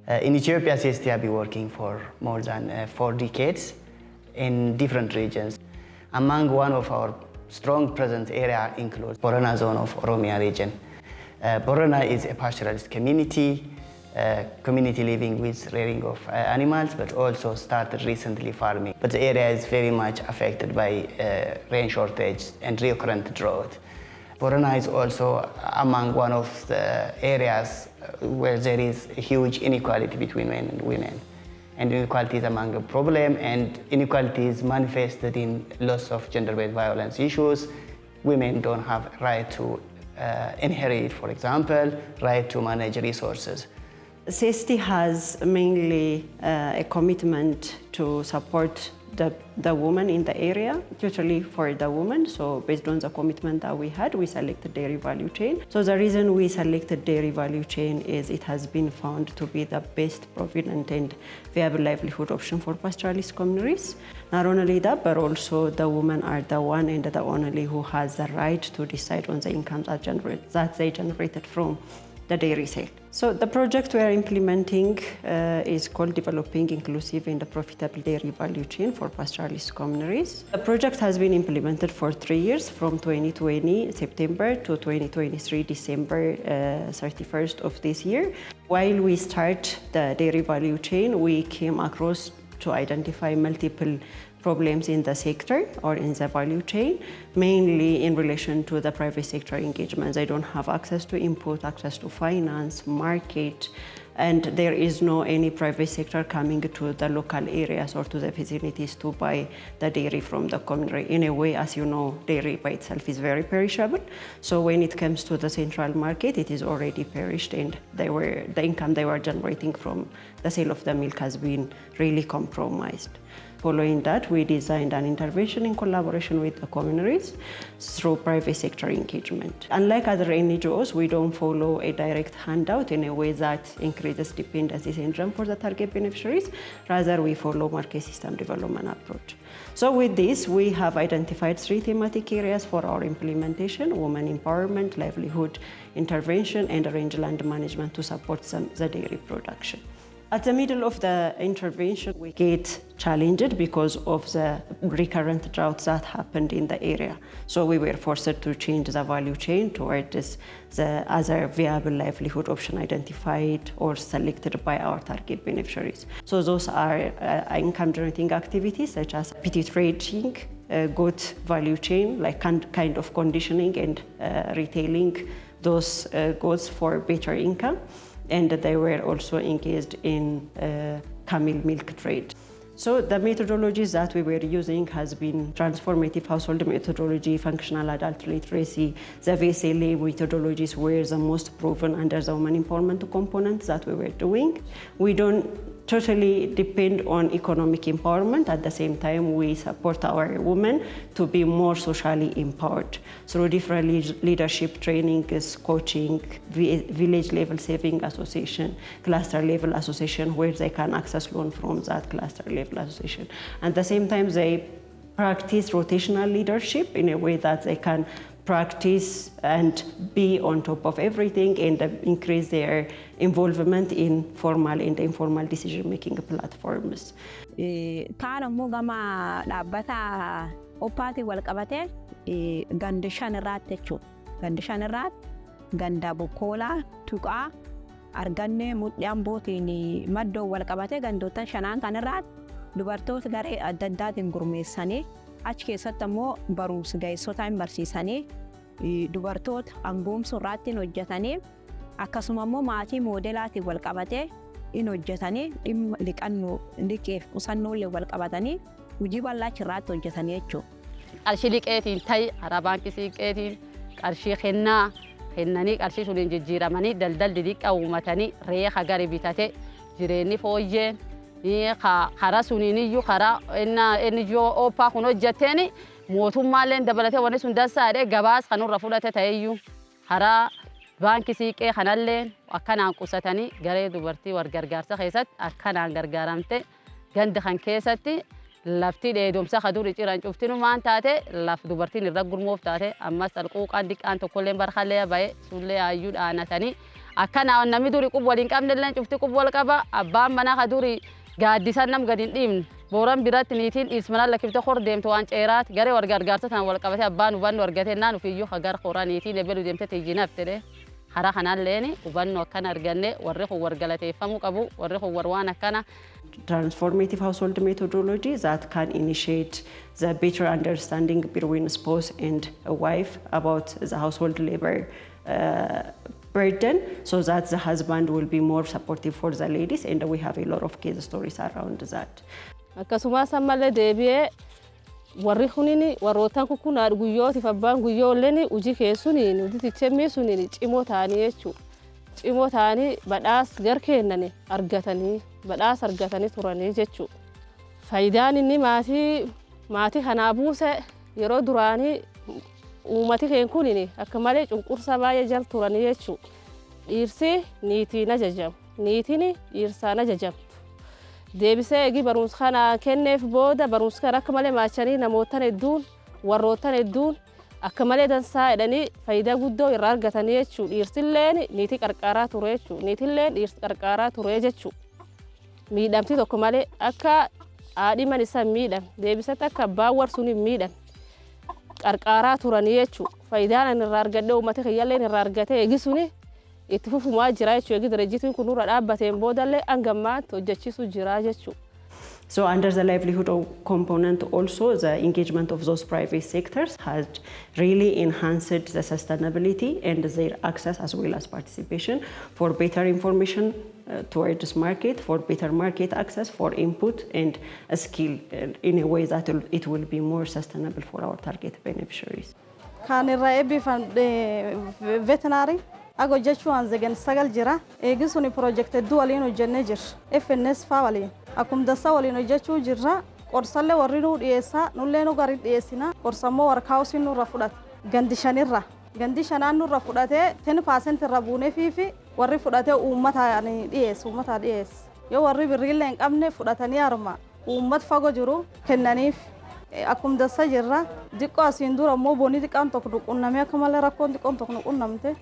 In Ethiopia, CST have been working for more than 4 decades in different regions. Among one of our strong presence area includes Borana zone of Oromia region. Borana is a pastoralist community living with rearing of animals, but also started recently farming. But the area is very much affected by rain shortage and recurrent drought. Borana is also among one of the areas where there is a huge inequality between men and women. And inequality is among a problem, and inequality is manifested in lots of gender-based violence issues. Women don't have right to inherit, for example, right to manage resources. CST has mainly a commitment to support the women in the area, especially for the women. So based on the commitment that we had, we selected dairy value chain. So the reason we selected dairy value chain is it has been found to be the best provident and viable livelihood option for pastoralist communities. Not only that, but also the women are the one and the only who has the right to decide on the income that they generated from the dairy sale. So the project we are implementing is called Developing Inclusive and Profitable Dairy Value Chain for Pastoralist Communities. The project has been implemented for 3 years, from 2020 September to 2023 December 31st of this year. While we start the dairy value chain, we came across to identify multiple problems in the sector or in the value chain, mainly in relation to the private sector engagements. They don't have access to input, access to finance, market, and there is no any private sector coming to the local areas or to the vicinities to buy the dairy from the community. In a way, as you know, dairy by itself is very perishable. So when it comes to the central market, it is already perished, and the income they were generating from the sale of the milk has been really compromised. Following that, we designed an intervention in collaboration with the communities through private sector engagement. Unlike other NGOs, we don't follow a direct handout in a way that increases dependency syndrome for the target beneficiaries. Rather, we follow market system development approach. So with this, we have identified 3 thematic areas for our implementation: women empowerment, livelihood intervention, and rangeland management to support the dairy production. At the middle of the intervention, we get challenged because of the recurrent droughts that happened in the area. So we were forced to change the value chain towards the other viable livelihood option identified or selected by our target beneficiaries. So those are income generating activities such as petty trading, goat value chain, like kind of conditioning and retailing those goats for better income. And they were also engaged in camel milk trade. So the methodologies that we were using has been transformative household methodology, functional adult literacy. The VSLA methodologies were the most proven under the women empowerment components that we were doing. We don't totally depend on economic empowerment. At the same time, we support our women to be more socially empowered through different leadership trainings, coaching, village level saving association, cluster level association, where they can access loan from that cluster level association. At the same time, they practice rotational leadership in a way that they can practice and be on top of everything and increase their involvement in formal and informal decision-making platforms. Kaan ammoo gama dhaabbata oppaati wal qabatee ganda 5 irratti jechuudha. Ganda 5 irratti ganda Bokkoola, Tuqaa, Arganne, Mudhiyaan bootiin maddoo wal qabatee gandoota 5 kan irratti dubartoota garee adda addaatiin gurmeessanii achi keessatti ammoo barumsa ga'eessotaan barsiisanii dubartoota hangoomsuu irratti hojjetanii akkasuma ammoo maatii moodelaatiin wal qabatee hojjetanii dhimma liqannoo liqeef qusannoolee wal qabatanii hojii bal'aachi irratti hojjetanii jechuudha. Qarshii liqeetiin ta'e hara baankii liqeetiin qarshii kennanii qarshii suniin jijjiiramanii daldalli liqaa uummatanii reeha gari bitate jireenyi fooyyeen karaa suniiniyyuu karaa inni oppaa kun hojjetteeni mootummaallee dabalatee wanni sun dassaadhee gabaas kanurra fudhate ta'eyyuu karaa baankii siiqee kanallee akkanaan qusatanii garee dubartii wal gargaarsa keessatti akkanaan gargaaramte ganda kan keessatti lafti dheedumsa kaduri ciran cuftinu maan taate laf dubartiin irra gurmoof taate ammas alquuqaan diqqaan tokkolleen barkallee baye sullee ayyuu dhaanatanii akkana namni duri qub waliin qabnelleen cufti qub wal qaba abbaan mana kaduri gaaddisan nam gadin dhiibne booran biratti niitiin dhiismanaan lakkifte hor deemtu waan ceeraati garee warga argaarsa tan wal qabate abbaan hubannu argate naan ufiyyuu hagar horaa niitiin ebelu deemte tijjinaaf jedhe hara kanalleeni hubannu akkana arganne warri kun wargalateeffamuu qabu warri kun warwaan akkana. Transformative household methodology that can initiate the better understanding between spouse and a wife about the household labor burden, so that the husband will be more supportive for the ladies, and we have a lot of case stories around that. Akkasumas ammallee deebi'ee warri kunini warroottan kukkunaadhu guyyootiif abbaan guyyoolleen hojii keessuniin hojii tichemmii suniin cimoo ta'anii jechuudha. Cimoo ta'anii badhaas gar kennanii argatanii badhaas argatanii turanii jechuudha. Faayidaan inni maatii kanaa buuse yeroo duraanii uummati keen kunini akka malee cunqursa baay'ee jal turanii jechuudha. Dhiirsi niitiin ajajamu, niitiin dhiirsaan ajajamtu. Deebisee eegi barumsa kana kenneef booda barumsa kana akka malee maachanii namootan hedduun warroottan hedduun akka malee dansaa jedhanii faayidaa guddoo irraa argatanii jechuudha. Dhiirsilleen niitii qarqaaraa ture jechuudha. Niitilleen dhiirsi qarqaaraa ture jechuudha. Miidhamti tokko malee akka haadhi man isa miidhame deebisatti akka abbaan warsuun hin miidhame qarqaaraa turanii jechuudha. Faayidaan irraa argadde uummata kiyyaalleen irraa argate eegi suni itti fufumaa jira jechuudha. Eegi direjjitiin kun nurra dhaabbateen boodallee hangammaatti hojjechiisu jira jechuudha. So under the livelihood component also, the engagement of those private sectors has really enhanced the sustainability and their access as well as participation for better information towards market, for better market access, for input and a skill in a way that it will be more sustainable for our target beneficiaries. Kan irraa eebbifan veterinary ago jechuun zegan sagal jira eegisuni project hedduu waliin hojjennee jirra FNS faa waliin akkuma dassa waliin hojjechuu jirra qorsallee warri nuu dhiyeessaa nullee nu gari dhiyeessina qorsammoo warkaawusiin nurra fudhate gandi shanaan nurra fudhatee 10% irra buunee fiifi warri fudhatee uummataa dhiyeessu yoo warri birriillee hin qabne fudhatanii harma uummat fagoo jiru kennaniif akkuma dassa jirra diqqoo asiin dura immoo boonii xiqqaan tokko nuqunnamee akka malee rakkoon xiqqoon tokko nuqunnamte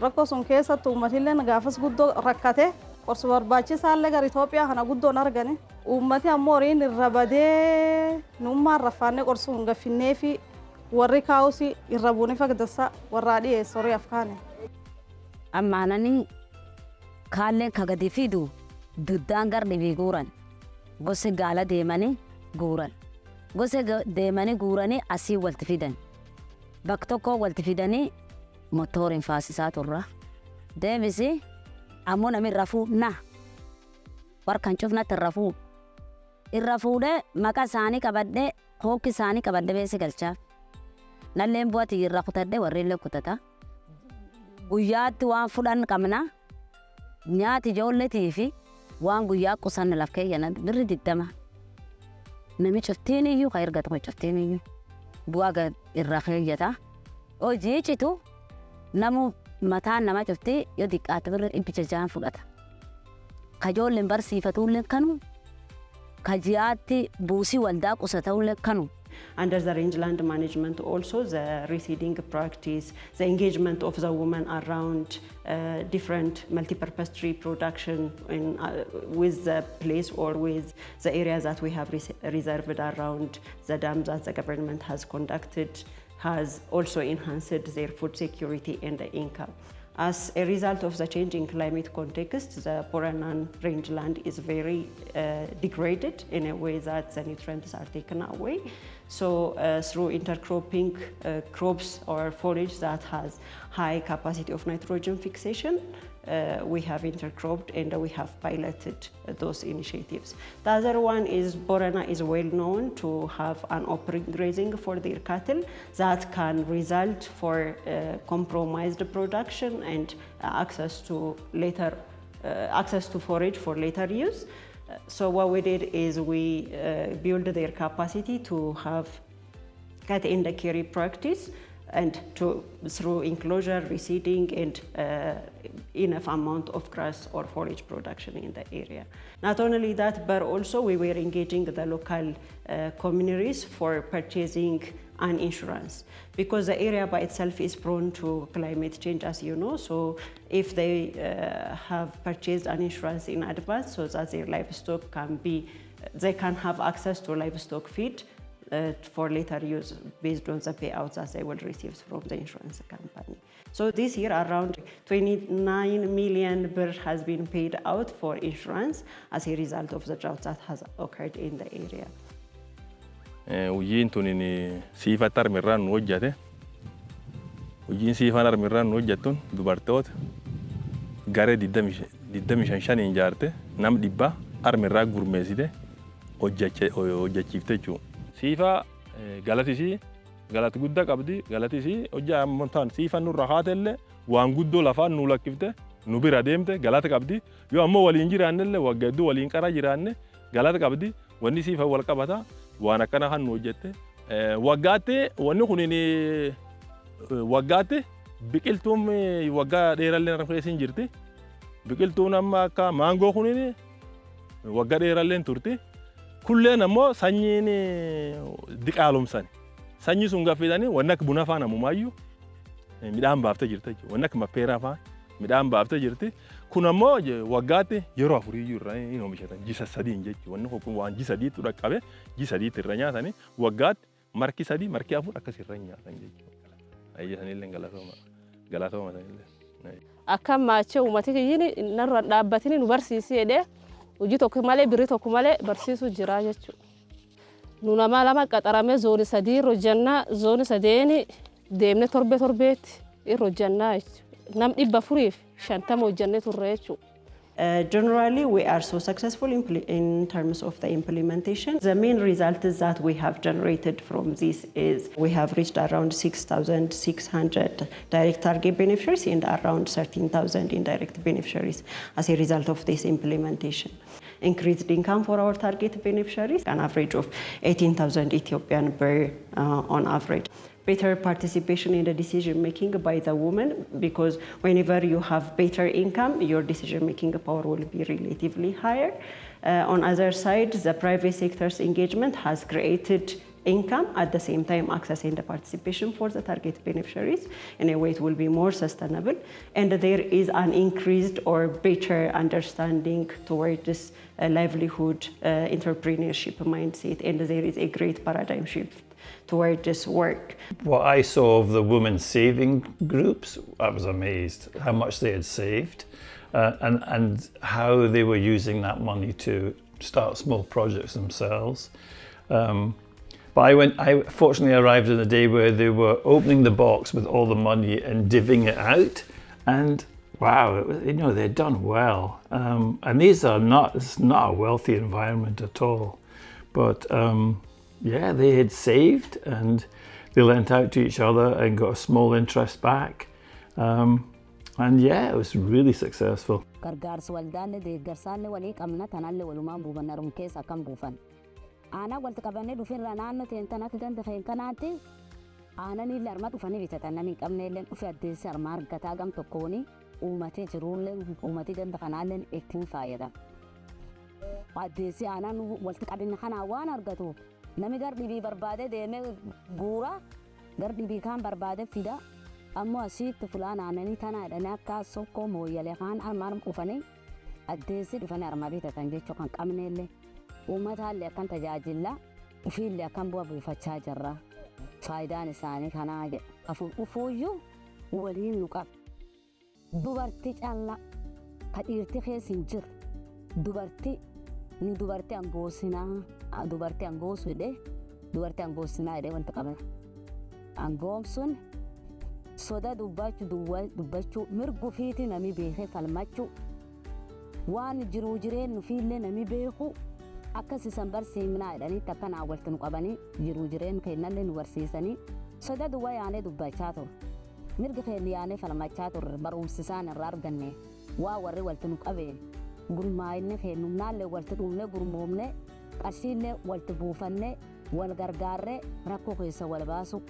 rakkoo sun keessatti uummatillee gaafas guddoo rakkate qorsa barbaachisaallee gara Itoophiyaa kana guddoon argane uummati ammoo horiin irra badee nummaan raffaannee qorsa hin gaffinnee fi warri kaawusi irra buunee fagdassa warraa dhiyeessu horii afkaane. Ammaananii kaalleen kagadi fidu duddaan gardibii guuran gosa gaala deemanii guuran gosa deemanii guuranii asii walti fidan bakka tokko walti fidanii motorin faasisaa turra deebisi ammoo namni rafuu na warkan cufnatti irra fuudhee maqaa isaanii qabadhee hookki isaanii qabadhee beesi galchaaf nalleen bu'ati irra kutadhee warrillee kutata guyyaatti waan fudhan qabna nyaati ijoolleetii fi waan guyyaa qusanne laf keeyyan birri 20 nami cuftiin iyyuu ka erga tokko cuftiin iyyuu bu'aa irra keeyyata hojii citu namu mataan nama cufti yoo diqqaate birri dhibbicha jaan fudhata. Kajoolleen barsiifatullee kanu kajiyaatti buusii waldaa qusatullee kanu. Under the rangeland management also, the reseeding practice, the engagement of the women around different multi-purpose tree production with the place or with the areas that we have reserved around the dams that the government has conducted has also enhanced their food security and income. As a result of the changing climate context, the Boranan rangeland is very degraded in a way that the nutrients are taken away. So through intercropping crops or foliage that has high capacity of nitrogen fixation, we have intercropped and we have piloted those initiatives. The other one is Borana is well known to have an open grazing for their cattle that can result for compromised production and access to forage for later use. So what we did is we built their capacity to have cat and carry practice and through enclosure, reseeding, and enough amount of grass or forage production in the area. Not only that, but also we were engaging the local communities for purchasing an insurance, because the area by itself is prone to climate change, as you know. So if they have purchased an insurance in advance so that their livestock they can have access to livestock feed for later use based on the payouts that they will receive from the insurance company. So this year around 29 million birr has been paid out for insurance as a result of the drought that has occurred in the area. Hojiin tuni siifatti armirraan nu hojjate. Hojiin siifaan armirraan nu hojjattuun dubartoota garee 25 ijaarte nam dhibba armirraa gurmeessite hojjachiifte jechuudha. Siifaa galatisii galati guddaa qabdi. Galatisii hojjaa ammontaan siifaan nurra haatellee waan guddoo lafaan nu lakkifte nu bira deemte galata qabdi. Yoo ammoo waliin jiraannellee waggaa hedduu waliin qara jiraanne galata qabdi. Wanni siifaa wal qabata waan akkana kan nu hojjette. Waggaatti wanni kuniin waggaatti biqiltuun waggaa dheerallee irra keessa hin jirti. Biqiltuun amma akka maangoo kuniin waggaa dheerallee turti. Kulleen ammoo sanyiin diqaalomsan. Sanyii sun gaffidanii wanni akka buna faana mumayyuu midhaan baaftee jirti jechuudha. Wanni akka mappeeraa faana midhaan baaftee jirti. Kun ammoo waggaatti yeroo afuriyyuu irraa hin oomishatan. Jisa sadiin jechuudha. Wanni kun waan jisa sadiitu dhaqqabe jisa sadiitti irra nyaatanii waggaatti marki sadii marki afur akkas irra nyaatan jechuudha. Ayyasanillee galatooma sanillee. Akka maachee uummati kiyyiin narra dhaabbatanii nu barsiisee jedhee hojii tokko malee birrii tokko malee barsiisuu jira jechuudha. Nu nama lama qaxaramee zoonii sadii irra hojjannaa zoonii sadeeni deemnee torbeetti irra hojjannaa jechuudha. Nam 450 hojjannee turre jechuudha. Generally, we are so successful in terms of the implementation. The main result is that we have generated from this is we have reached around 6,600 direct target beneficiaries and around 13,000 indirect beneficiaries as a result of this implementation. Increased income for our target beneficiaries, an average of 18,000 Ethiopian birr on average. Better participation in the decision making by the women, because whenever you have better income, your decision making power will be relatively higher. On other side, the private sector's engagement has created income, at the same time accessing the participation for the target beneficiaries in a way it will be more sustainable, and there is an increased or better understanding toward this livelihood entrepreneurship mindset, and there is a great paradigm shift toward this work. What I saw of the women saving groups, I was amazed how much they had saved and how they were using that money to start small projects themselves. But I fortunately arrived on a day where they were opening the box with all the money and divvying it out, and wow, they'd done well. And it's not a wealthy environment at all, but yeah, they had saved and they lent out to each other and got a small interest back. And yeah, it was really successful. Ana walta qabane dhufirra naannoo teentanatti ganda keen kanaatti aanani larma dhufanii bitatan namni qabne illee dhufe addeessi arma argataa gam tokkooni uumatee jiruullee uumatee ganda kanaallee ittiin fayyadama. Addeessi aanan walta qabina kana waan argatu namni gardhibii barbaade deemee guura gardhibii kan barbaade fida ammoo asitti fulaan aananii tana jedhanii akka sokkoo mooyyalee kaan armaan dhufanii addeessi dhufanii arma bitatan jechuu kan qabne illee. Uummataallee akkan tajaajila ofiillee akkan bu'a buufachaa jirra. Faayidaan isaanii kanaa jedha. Ufuuyyuu waliin nu qaba. Dubartii callaa ka dhiirti keessa hin jirre. Dubartii angoosinaa. Dubartii angoosu jedhee dubartii angoosinaa jedhee wanta qabna. Angoomsuun soda dubbachuu mirgu fiitii nami beekee falmachuu waan jiruu jireen nufiillee nami beeku. Akkas isan barsiifnaa jedhanii takkanaa walta nu qabanii jiruu jireen kennallee nu barsiisanii soda duwwaa yaanee dubbachaa turre. Mirga keenya yaanee falmachaa turre barumsisaan irraa arganne waa warri walta nu qabeen gurmaa'inne kennumnaallee walta dhuumne gurmoomne qarshiillee walta buufanne wal gargaarree rakkoo keessa wal baasu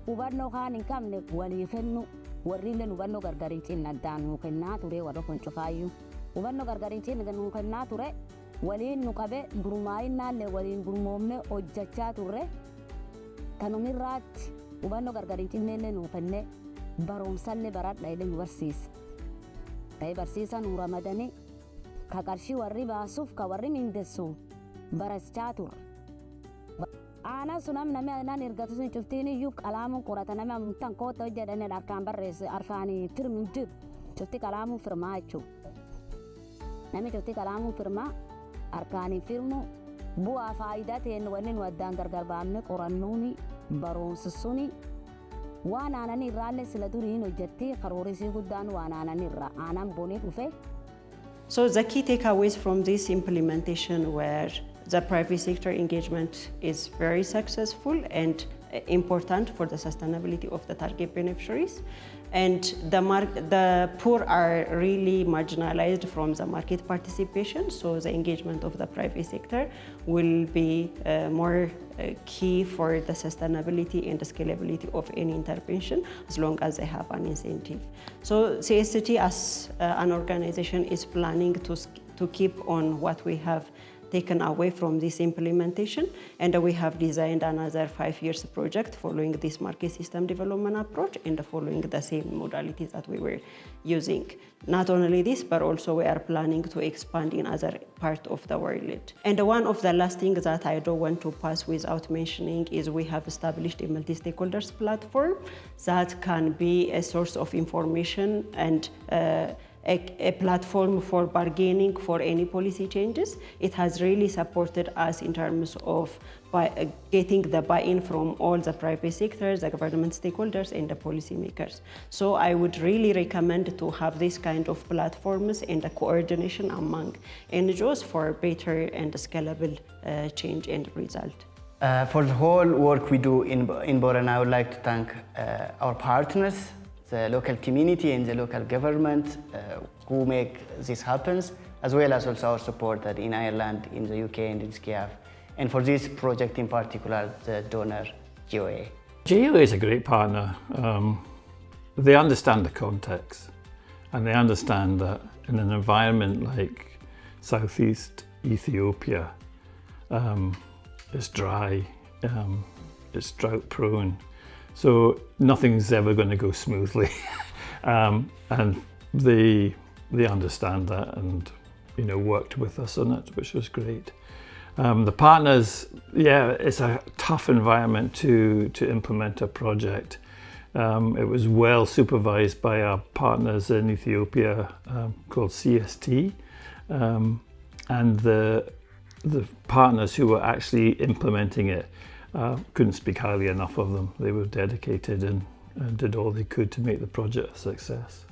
hubannoo kaan hin qabne walii kennu warrilleen hubannoo gargariin cinna addaan nuu kennaa ture warra kun cufaayyuu hubannoo gargariin cinna nuu kennaa ture waliin nu qabe gurmaa'innaallee waliin gurmoomne hojjechaa turre tanumirraatti hubannoo gargariin cinneellee nuu kenne barumsallee baradha illee nu barsiisa. Ta'ee barsiisa nu ramadanii ka qarshii warri baasuuf ka warri mindessu barachaa turre. Aanaa sun namni aanaan ergatu sun cuftiin iyyuu qalaamuun qorata nama amtan koota hojjetanii harkaan barreesse harkaanii firmi jiru cufti qalaamuun firmaa jechuudha. Namni cufti qalaamuun firmaa harkaanii firmu bu'aa faayidaa ta'een wanni nu addaan gargar baafne qorannuuni barumsi suni waan aanan irraallee sila duriin hojjettee karoorisii guddaan waan aanan irraa aanan bonee dhufe. So the key takeaways from this implementation were the private sector engagement is very successful and important for the sustainability of the target beneficiaries. And the poor are really marginalized from the market participation, so the engagement of the private sector will be more key for the sustainability and the scalability of any intervention as long as they have an incentive. So CST as an organization is planning to keep on what we have taken away from this implementation, and we have designed another 5 years project following this market system development approach and following the same modalities that we were using. Not only this, but also we are planning to expand in other parts of the world. And one of the last things that I don't want to pass without mentioning is we have established a multi-stakeholders platform that can be a source of information and a platform for bargaining for any policy changes. It has really supported us in terms of getting the buy-in from all the private sectors, the government stakeholders, and the policymakers. So I would really recommend to have this kind of platforms and the coordination among NGOs for better and scalable change and result. For the whole work we do in Borana, I would like to thank our partners, the local community and the local government who make this happen, as well as also our supporter in Ireland, in the UK and in SCIAF. And for this project in particular, the donor JOA. JOA is a great partner. They understand the context and they understand that in an environment like Southeast Ethiopia, it's dry, it's drought prone. So nothing's ever going to go smoothly, and they understand that and worked with us on it, which was great. The partners, yeah, it's a tough environment to implement a project. It was well supervised by our partners in Ethiopia called CST, and the partners who were actually implementing it. Couldn't speak highly enough of them. They were dedicated and did all they could to make the project a success.